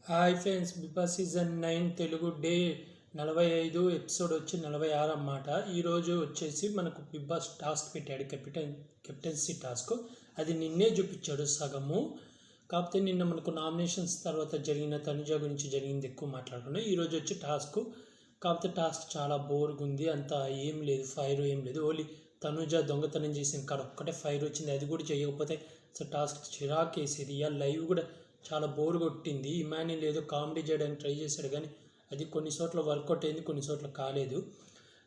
Hi friends, Bigg Boss season 9 Telugu day 45 episode వచ్చి 46 అన్నమాట. ఈరోజు వచ్చేసి మనకు బిగ్ బాస్ టాస్క్ పెట్టాడు, కెప్టెన్సీ టాస్క్. అది నిన్నే చూపించాడు సగము. కాకపోతే నిన్న మనకు నామినేషన్స్ తర్వాత జరిగిన తనుజ గురించి జరిగింది ఎక్కువ మాట్లాడుకున్నాం. ఈరోజు వచ్చి టాస్క్. కాకపోతే టాస్క్ చాలా బోర్గా ఉంది, అంత ఏం లేదు, ఫైర్ ఏం లేదు. ఓన్లీ తనుజ దొంగతనం చేసిన కాడ ఒక్కటే ఫైర్ వచ్చింది. అది కూడా చేయకపోతే అసలు టాస్క్ చిరాకు వేసేది. ఇవాళ లైవ్ కూడా చాలా బోర్ కొట్టింది. ఇమాన్యుల్ ఏదో కామెడీ చేయడానికి ట్రై చేశాడు, కానీ అది కొన్ని చోట్ల వర్కౌట్ అయింది, కొన్ని చోట్ల కాలేదు.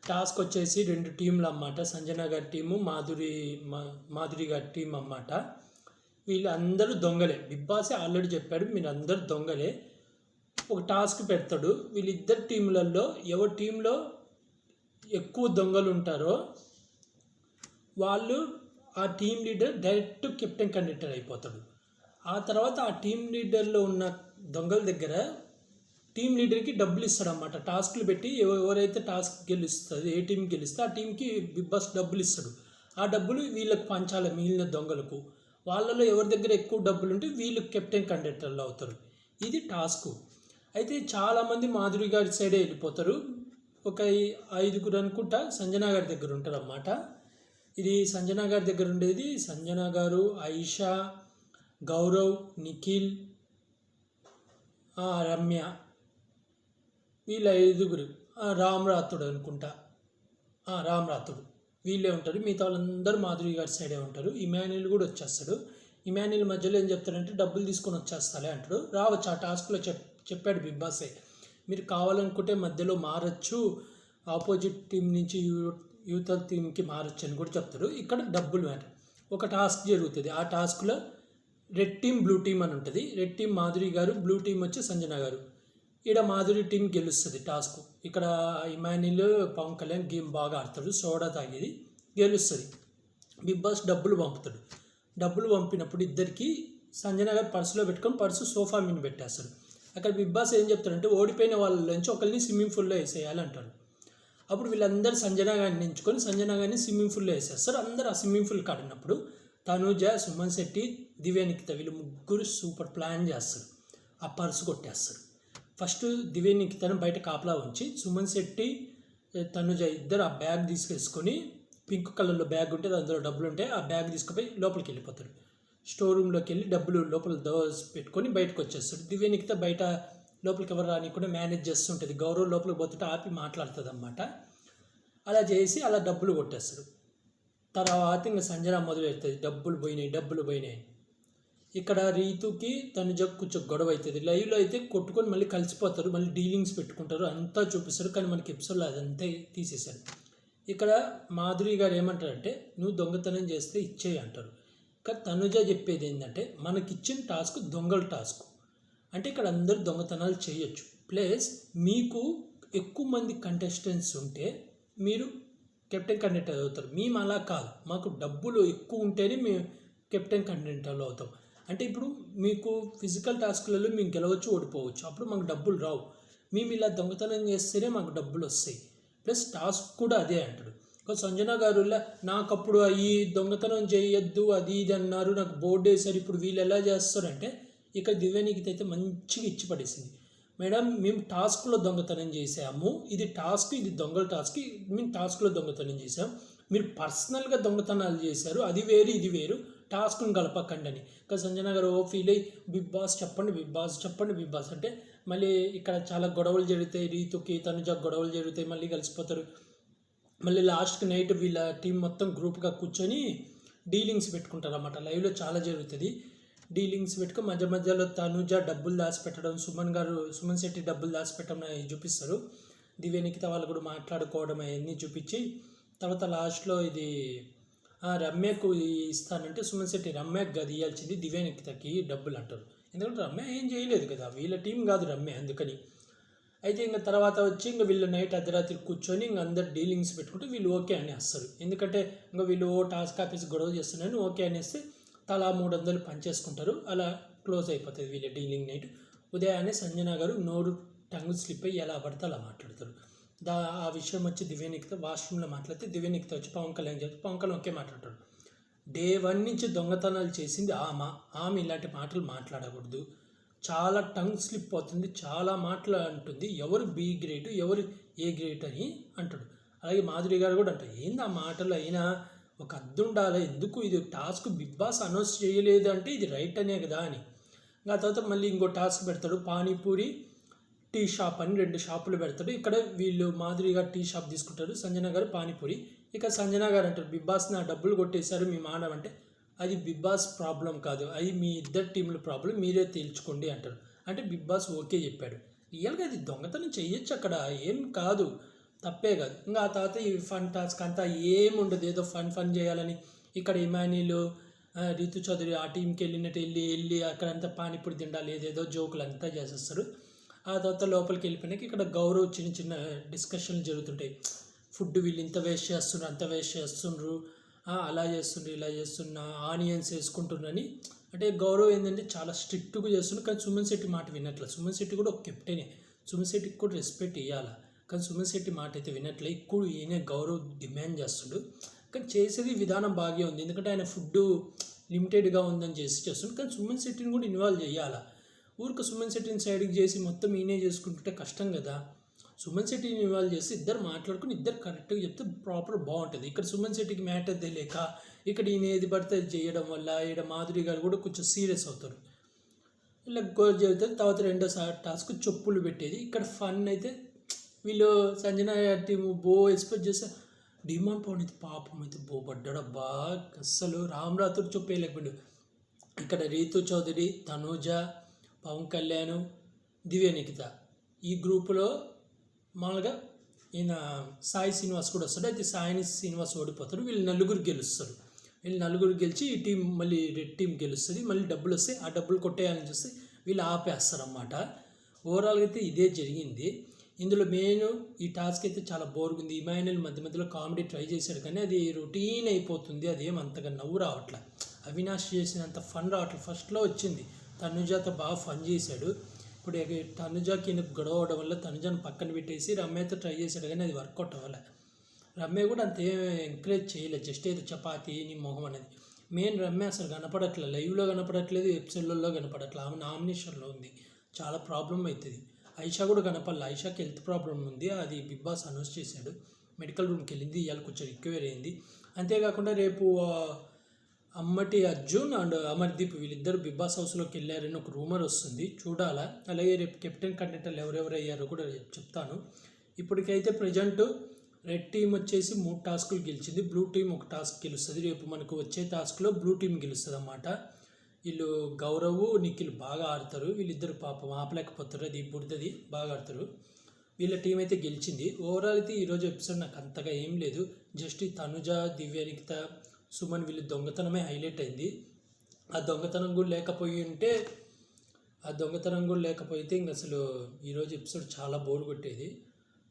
టాస్క్ వచ్చేసి 2 టీంలు అన్నమాట. సంజన గారి టీము, మాధురి గారి టీం అన్నమాట. వీళ్ళందరూ దొంగలే. బిగ్ బాస్ ఆల్రెడీ చెప్పాడు, మీరు అందరూ దొంగలే. ఒక టాస్క్ పెడతాడు. వీళ్ళిద్దరు టీంలలో ఎవరి టీంలో ఎక్కువ దొంగలు ఉంటారో వాళ్ళు ఆ team leader direct captain conductor అయిపోతాడు. ఆ తర్వాత ఆ టీం లీడర్లో ఉన్న దొంగల దగ్గర టీం లీడర్కి డబ్బులు ఇస్తాడన్నమాట. టాస్క్లు పెట్టి ఎవరైతే టాస్క్ గెలుస్తుంది, ఏ టీం గెలిస్తే ఆ టీంకి బిగ్ బాస్ డబ్బులు ఇస్తాడు. ఆ డబ్బులు వీళ్ళకి పంచాలి మిగిలిన దొంగలకు. వాళ్ళలో ఎవరి దగ్గర ఎక్కువ డబ్బులు ఉంటే వీళ్ళు కెప్టెన్ కండక్టర్లు అవుతారు. ఇది టాస్క్. అయితే చాలామంది మాధురి గారి సైడే వెళ్ళిపోతారు. ఒక 5గురు అనుకుంటా సంజన గారి దగ్గర ఉంటారు అన్నమాట. ఇది సంజన గారి దగ్గర ఉండేది సంజన గారు, ఆయిషా, గౌరవ్, నిఖిల్, రమ్య, వీళ్ళ 5గురు. రామరాతుడు అనుకుంటా, రామరాతుడు వీళ్ళే ఉంటారు. మిగతా వాళ్ళందరూ మాధురి గారి సైడే ఉంటారు. ఇమాన్యుల్ కూడా వచ్చేస్తాడు. ఇమాన్యుల్ మధ్యలో ఏం చెప్తాడంటే డబ్బులు తీసుకొని వచ్చేస్తాలే అంటాడు. రావచ్చు, ఆ టాస్క్లో చెప్పాడు బిగ్ బాసే, మీరు కావాలనుకుంటే మధ్యలో మారచ్చు, ఆపోజిట్ టీం నుంచి యూత్ టీంకి మారచ్చు అని కూడా చెప్తాడు. ఇక్కడ డబ్బులు మ్యాటర్. ఒక టాస్క్ జరుగుతుంది. ఆ టాస్క్లో రెడ్ టీం, బ్లూ టీం అని ఉంటుంది. రెడ్ టీం మాధురి గారు, బ్లూ టీం వచ్చి సంజన గారు. ఈడ మాధురి టీం గెలుస్తుంది టాస్క్. ఇక్కడ ఇమాన్యుల్, పవన్ కళ్యాణ్ గేమ్ బాగా ఆడతాడు, సోడా తాగేది, గెలుస్తుంది. బిగ్ బాస్ డబ్బులు పంపుతాడు. డబ్బులు పంపినప్పుడు ఇద్దరికి సంజన గారు పర్సులో పెట్టుకొని పర్సు సోఫా మీద పెట్టేస్తాడు. అక్కడ బిగ్ బాస్ ఏం చెప్తాడంటే ఓడిపోయిన వాళ్ళ నుంచి ఒకరిని స్విమ్మింగ్ పూల్లో వేసేయాలి అంటారు. అప్పుడు వీళ్ళందరూ సంజన గారిని ఎంచుకొని సంజన గారిని స్విమ్మింగ్ పూల్లో వేసేస్తారు. అందరూ ఆ స్విమ్మింగ్ పూల్ కాడినప్పుడు తనుజ, సుమన్ శెట్టి, దివ్యానికిత వీళ్ళు ముగ్గురు సూపర్ ప్లాన్ చేస్తారు. ఆ పర్సు కొట్టేస్తారు. ఫస్ట్ దివ్యానికితను బయట కాపలా ఉంచి సుమన్ శెట్టి, తనుజ ఇద్దరు ఆ బ్యాగ్ తీసుకేసుకొని, పింక్ కలర్లో బ్యాగ్ ఉంటుంది, అందులో డబ్బులు ఉంటాయి, ఆ బ్యాగ్ తీసుకుపోయి లోపలికి వెళ్ళిపోతాడు. స్టోర్ రూమ్లోకి వెళ్ళి డబ్బులు లోపల దోసి పెట్టుకొని బయటకు వచ్చేస్తాడు. దివ్యానికిత బయట లోపలికి ఎవరు రాని కూడా మేనేజ్ చేస్తుంటుంది. గౌరవ్ లోపలికి పోతుంటే ఆపి మాట్లాడుతుంది అన్నమాట. అలా చేసి అలా డబ్బులు కొట్టేస్తాడు. తర్వాత ఇంకా సంజన మొదలెడుతుంది, డబ్బులు పోయినాయి. ఇక్కడ రీతుకి తనుజ కొంచెం గొడవ అవుతుంది. లైవ్లో అయితే కొట్టుకొని మళ్ళీ కలిసిపోతారు, మళ్ళీ డీలింగ్స్ పెట్టుకుంటారు, అంతా చూపిస్తారు. కానీ మనకి ఎపిసోడ్లో అదంతా తీసేశారు. ఇక్కడ మాధురి గారు ఏమంటారంటే నువ్వు దొంగతనం చేస్తే ఇచ్చేయి అంటారు. కానీ తనుజ చెప్పేది ఏంటంటే మనకిచ్చిన టాస్క్ దొంగల టాస్క్, అంటే ఇక్కడ అందరూ దొంగతనాలు చేయొచ్చు. ప్లస్ మీకు ఎక్కువ మంది కంటెస్టెంట్స్ ఉంటే మీరు కెప్టెన్ కంటెంటర్ అవుతారు. మేము అలా కాదు, మాకు డబ్బులు ఎక్కువ ఉంటేనే మేము కెప్టెన్ కంటెంటర్లు అవుతాం. అంటే ఇప్పుడు మీకు ఫిజికల్ టాస్క్లలో మేము గెలవచ్చు, ఓడిపోవచ్చు, అప్పుడు మాకు డబ్బులు రావు. మేము ఇలా దొంగతనం చేస్తేనే మాకు డబ్బులు వస్తాయి. ప్లస్ టాస్క్ కూడా అదే అంటాడు. సంజన గారు నాకు అప్పుడు ఈ దొంగతనం చేయొద్దు అది ఇది అన్నారు, నాకు బోర్డు వేశారు, ఇప్పుడు వీళ్ళు ఎలా చేస్తారంటే ఇక దివ్యానికి అయితే మంచిగా ఇచ్చి పడేసింది. మేడం మేము టాస్క్లో దొంగతనం చేసాము, ఇది టాస్క్, ఇది దొంగల టాస్క్, మేము టాస్క్లో దొంగతనం చేసాం, మీరు పర్సనల్గా దొంగతనాలు చేశారు, అది వేరు ఇది వేరు, టాస్క్ను కలపకండి అని. ఇంకా సంజన గారు ఫీల్ అయ్యి బిగ్ బాస్ చెప్పండి అంటే మళ్ళీ ఇక్కడ చాలా గొడవలు జరుగుతాయి. రీతుకి తనుజ గొడవలు జరుగుతాయి, మళ్ళీ కలిసిపోతారు. మళ్ళీ లాస్ట్కి నైట్ వీళ్ళ టీం మొత్తం గ్రూప్గా కూర్చొని డీలింగ్స్ పెట్టుకుంటారు అన్నమాట. లైవ్లో చాలా జరుగుతుంది. డీలింగ్స్ పెట్టుకుని మధ్యలో తనుజ డబ్బులు దాచిపెట్టడం, సుమన్ శెట్టి డబ్బులు దాచిపెట్టడం చూపిస్తారు. దివ్యానికిత వాళ్ళు కూడా మాట్లాడుకోవడం అవన్నీ చూపించి తర్వాత లాస్ట్లో ఇది రమ్యకు ఇస్తానంటే సుమన్ శెట్టి రమ్యకు గది ఇవ్వాల్సింది దివ్యానికితకి డబ్బులు అంటారు. ఎందుకంటే రమ్య ఏం చేయలేదు కదా, వీళ్ళ టీం కాదు రమ్య, అందుకని. అయితే ఇంకా తర్వాత వచ్చి ఇంకా వీళ్ళు నైట్ అర్ధరాత్రి కూర్చొని ఇంకా అందరు డీలింగ్స్ పెట్టుకుంటే వీళ్ళు ఓకే అని వస్తారు. ఎందుకంటే ఇంకా వీళ్ళు టాస్క్ ఆఫీస్ గొడవ చేస్తున్నారని ఓకే అనేస్తే తలా 300 పనిచేసుకుంటారు. అలా క్లోజ్ అయిపోతుంది వీళ్ళ డీలింగ్ నైట్. ఉదయాన్నే సంజన గారు నోరు టంగు స్లిప్ అయ్యి ఎలా పడితే అలా మాట్లాడతారు. ఆ విషయం వచ్చి దివ్యానికితో వాష్రూమ్లో మాట్లాడితే దివ్యానికితో వచ్చి పవన్ కళ్యాణ్ చెప్తే పవన్ కళ్యాణ్ ఒకే మాట్లాడతాడు, డే 1 నుంచి దొంగతనాలు చేసింది ఆమె ఇలాంటి మాటలు మాట్లాడకూడదు, చాలా టంగ్ స్లిప్ అవుతుంది, చాలా మాటలు అంటుంది, ఎవరు బి గ్రేట్ ఎవరు ఏ గ్రేట్ అని అంటాడు. అలాగే మాధురి గారు కూడా అంటారు, ఏంది ఆ మాటలు అయినా ఒక అర్థం ఉండాలి, ఎందుకు ఇది టాస్క్ బిగ్ బాస్ అనౌన్స్ చేయలేదు అంటే ఇది రైట్ అనే కదా అని. ఆ తర్వాత మళ్ళీ ఇంకో టాస్క్ పెడతాడు, పానీపూరి టీ షాప్ అని 2 షాపులు పెడతాడు. ఇక్కడ వీళ్ళు మాధురి గారు టీ షాప్ తీసుకుంటారు, సంజన గారు పానీపూరి. ఇక సంజన గారు అంటారు, బిగ్ బాస్ నా డబ్బులు కొట్టేశారు మీ మానవంటే, అది బిగ్ బాస్ ప్రాబ్లం కాదు, అది మీ ఇద్దరు టీంల ప్రాబ్లం, మీరే తేల్చుకోండి అంటారు. అంటే బిగ్ బాస్ ఓకే చెప్పాడు. రియల్గా అది దొంగతనం చేయొచ్చు, అక్కడ ఏం కాదు, తప్పే కాదు. ఇంకా ఆ తర్వాత ఈ ఫన్ టాస్క్ అంతా ఏముండదు, ఏదో ఫన్ చేయాలని ఇక్కడ ఇమానీలు రీతు చౌదరి ఆ టీంకి వెళ్ళినట్టు వెళ్ళి అక్కడంతా పానీపూరి తిండాలి, ఏదేదో జోకులు అంతా చేసేస్తారు. ఆ తర్వాత లోపలికి వెళ్ళిపోయినాక ఇక్కడ గౌరవ్ చిన్న డిస్కషన్లు జరుగుతుంటాయి. ఫుడ్ వీళ్ళు ఇంత వేస్ట్ చేస్తున్నారు, అంత వేస్ట్ చేస్తుండ్రు, అలా చేస్తుండ్రు, ఇలా చేస్తున్నా, ఆనియన్స్ వేసుకుంటున్నారని. అంటే గౌరవ్ ఏంటంటే చాలా స్ట్రిక్ట్గా చేస్తుండ్రు, కానీ సుమన్ శెట్టి మాట వినట్లే. సుమన్ శెట్టి కూడా ఒక కెప్టెనే, సుమన్ శెట్టికి కూడా రెస్పెక్ట్ ఇవ్వాలి, కానీ సుమన్ శెట్టి మాట అయితే వినట్లే. ఎక్కువ ఈయన గౌరవ్ డిమాండ్ చేస్తుండు, కానీ చేసేది విధానం బాగా ఉంది, ఎందుకంటే ఆయన ఫుడ్ లిమిటెడ్గా ఉందని చేస్తుండు. కానీ సుమన్ శెట్టిని కూడా ఇన్వాల్వ్ చేయాలి. ఊరికి సుమన్ శెట్టిని సైడ్కి చేసి మొత్తం ఈయనే చేసుకుంటుంటే కష్టం కదా. సుమన్ శెట్టిని ఇన్వాల్వ్ చేసి ఇద్దరు మాట్లాడుకుని ఇద్దరు కరెక్ట్గా చెప్తే ప్రాపర్ బాగుంటుంది. ఇక్కడ సుమన్ శెట్టికి మ్యాటర్ తెలియక ఇక్కడ ఈయన ఏది పడితే చేయడం వల్ల ఇక్కడ మాధురి గారు కూడా కొంచెం సీరియస్ అవుతారు. ఇలా గోల్ చెబుతారు. తర్వాత రెండో టాస్క్ చెప్పులు పెట్టేది. ఇక్కడ ఫన్ అయితే వీళ్ళు సంజన టీము ఎక్స్పెక్ట్ చేస్తే డిమాండ్ పౌండ్ పాపం అయితే పడ్డాడబ్బా, అస్సలు రామరాత్రి చెప్పేయలేకపోయాడు. ఇక్కడ రీతు చౌదరి, తనూజ, పవన్ కళ్యాణ్, దివ్య నిఖిత ఈ గ్రూపులో మామూలుగా ఈయన సాయి శ్రీనివాస్ కూడా వస్తాడు. అయితే సాయి శ్రీనివాస్ ఓడిపోతాడు, వీళ్ళు నలుగురు గెలుస్తారు. వీళ్ళు నలుగురు గెలిచి ఈ టీం మళ్ళీ రెడ్ టీం గెలుస్తుంది. మళ్ళీ డబ్బులు వస్తాయి, ఆ డబ్బులు కొట్టేయాలని చూస్తే వీళ్ళు ఆపేస్తారు అన్నమాట. ఓవరాల్గా అయితే ఇదే జరిగింది. ఇందులో మెయిన్ ఈ టాస్క్ అయితే చాలా బోర్గుంది. ఇమాన్యుల్ మధ్యలో కామెడీ ట్రై చేశాడు, కానీ అది రొటీన్ అయిపోతుంది, అదేం అంతగా నవ్వు రావట్లే. అవినాష్ చేసినంత ఫన్ రావట్లేదు. ఫస్ట్లో వచ్చింది, తనుజాతో బాగా ఫన్ చేశాడు. ఇప్పుడు తనుజాకి గొడవ అవడం వల్ల తనుజాను పక్కన పెట్టేసి రమ్యతో ట్రై చేశాడు, కానీ అది వర్కౌట్ అవ్వలే. రమ్య కూడా అంత ఎంకరేజ్ చేయలేదు, జస్ట్ ఏదో చపాతీ నీ మొహం అనేది. మెయిన్ రమ్య అసలు కనపడట్లేదు, లైవ్లో కనపడట్లేదు, ఎపిసోడ్లలో కనపడట్లేదు, ఆమె నామినేషన్లో ఉంది, చాలా ప్రాబ్లం అవుతుంది. ఐషా కూడా కనపడలే, ఐషాకి హెల్త్ ప్రాబ్లం ఉంది, అది బిగ్ బాస్ అనౌన్స్ చేశాడు. మెడికల్ రూమ్కి వెళ్ళింది, ఇవాళ కొంచెం రికవర్ అయింది. అంతేకాకుండా రేపు అమ్మటి అర్జున్ అండ్ అమర్దీప్ వీళ్ళిద్దరు బిగ్ బాస్ హౌస్లోకి వెళ్ళారని ఒక రూమర్ వస్తుంది, చూడాలా. అలాగే రేపు కెప్టెన్ కంటెంటర్లు ఎవరెవరు అయ్యారో కూడా చెప్తాను. ఇప్పటికైతే ప్రజెంట్ రెడ్ టీం వచ్చేసి 3 టాస్కులు గెలిచింది, బ్లూ టీం 1 టాస్క్ గెలుస్తుంది. రేపు మనకు వచ్చే టాస్క్లో బ్లూ టీం గెలుస్తుంది అన్నమాట. వీళ్ళు గౌరవ్, నిఖిల్ బాగా ఆడతారు, వీళ్ళిద్దరు పాపం ఆపలేకపోతారు, అది బుడిదది బాగా ఆడతారు. వీళ్ళ టీం అయితే గెలిచింది. ఓవరాల్ అయితే ఈరోజు ఎపిసోడ్ నాకు అంతగా ఏం లేదు, జస్ట్ ఈ తనుజ, దివ్య నిఖిత, సుమన్ వీళ్ళు దొంగతనమే హైలైట్ అయింది. ఆ దొంగతనం కూడా లేకపోతే ఇంక అసలు ఈరోజు ఎపిసోడ్ చాలా బోర్ కొట్టేది.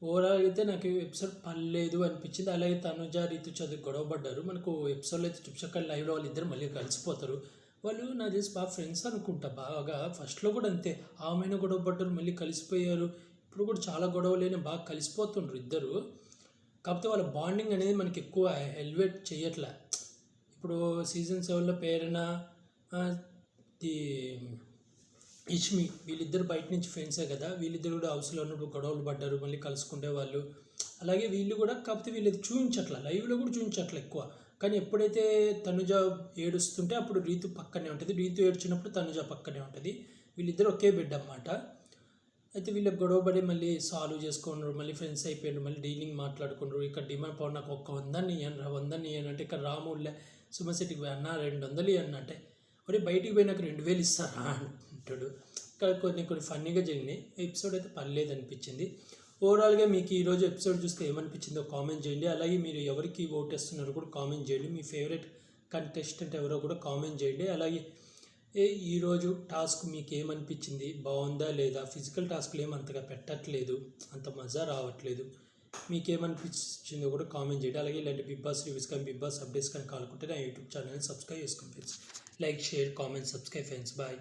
ఓవరాల్ అయితే నాకు ఎపిసోడ్ పర్లేదు అనిపించింది. అలాగే తనుజ, రీతు చదువు గొడవ పడ్డారు. మనకు ఎపిసోడ్లో అయితే చుప్చక్క లైవ్లో వాళ్ళు ఇద్దరు మళ్ళీ కలిసిపోతారు. వాళ్ళు నాకు తెలిసి బాగా ఫ్రెండ్స్ అనుకుంటా, బాగా ఫస్ట్లో కూడా అంతే, ఆమెను గొడవ పడ్డారు, మళ్ళీ కలిసిపోయారు. ఇప్పుడు కూడా చాలా గొడవలేని బాగా కలిసిపోతుండ్రు ఇద్దరు. కాకపోతే వాళ్ళ బాండింగ్ అనేది మనకి ఎక్కువ ఎలివేట్ చేయట్లే. ఇప్పుడు సీజన్ 7లో పేరణ, ది ఇష్మి వీళ్ళిద్దరు బయట నుంచి ఫ్రెండ్సే కదా, వీళ్ళిద్దరు కూడా హౌస్లో ఉన్నప్పుడు గొడవలు పడ్డారు, మళ్ళీ కలుసుకుంటే వాళ్ళు. అలాగే వీళ్ళు కూడా, కాకపోతే వీళ్ళు చూపించట్ల, లైవ్లో కూడా చూపించట్ల ఎక్కువ. కానీ ఎప్పుడైతే తనుజ ఏడుస్తుంటే అప్పుడు రీతు పక్కనే ఉంటుంది, రీతు ఏడ్చినప్పుడు తనుజ పక్కనే ఉంటుంది. వీళ్ళిద్దరు ఒకే బిడ్డ అన్నమాట. అయితే వీళ్ళకి గొడవపడి మళ్ళీ సాల్వ్ చేసుకున్నారు, మళ్ళీ ఫ్రెండ్స్ అయిపోయారు, మళ్ళీ డీలింగ్ మాట్లాడుకున్నారు. ఇక్కడ డిమాండ్ పవర్ నాకు 100 ఇవ్వను అంటే ఇక్కడ రాముళ్ళే సుమన్ శెట్టికి పోయి అన్న 200 ఇవ్వను అంటే, మరి బయటికి పోయినాక 2000 ఇస్తారా అంటాడు. ఇక్కడ కొన్ని ఫన్నీగా జరిగినాయి. ఎపిసోడ్ అయితే పర్లేదు అనిపించింది. ఓవరాల్గా మీకు ఈరోజు ఎపిసోడ్ చూస్తే ఏమనిపించిందో కామెంట్ చేయండి. అలాగే మీరు ఎవరికి ఓటేస్తున్నారో కూడా కామెంట్ చేయండి. మీ ఫేవరెట్ కంటెస్టెంట్ ఎవరో కూడా కామెంట్ చేయండి. అలాగే ఈరోజు టాస్క్ మీకు ఏమనిపించింది, బాగుందా లేదా, ఫిజికల్ టాస్క్లు ఏమంతగా పెట్టట్లేదు, అంత మజా రావట్లేదు, మీకేమనిపించిందో కూడా కామెంట్ చేయండి. అలాగే ఇలాంటి బిగ్ బాస్ రివ్యూస్ కానీ బిగ్ బాస్ అప్డేట్స్ కానీ కావాలనుకుంటే నా యూట్యూబ్ ఛానల్ని సబ్స్క్రైబ్ చేసుకోండి friends. Like, share, comment, subscribe friends. Bye.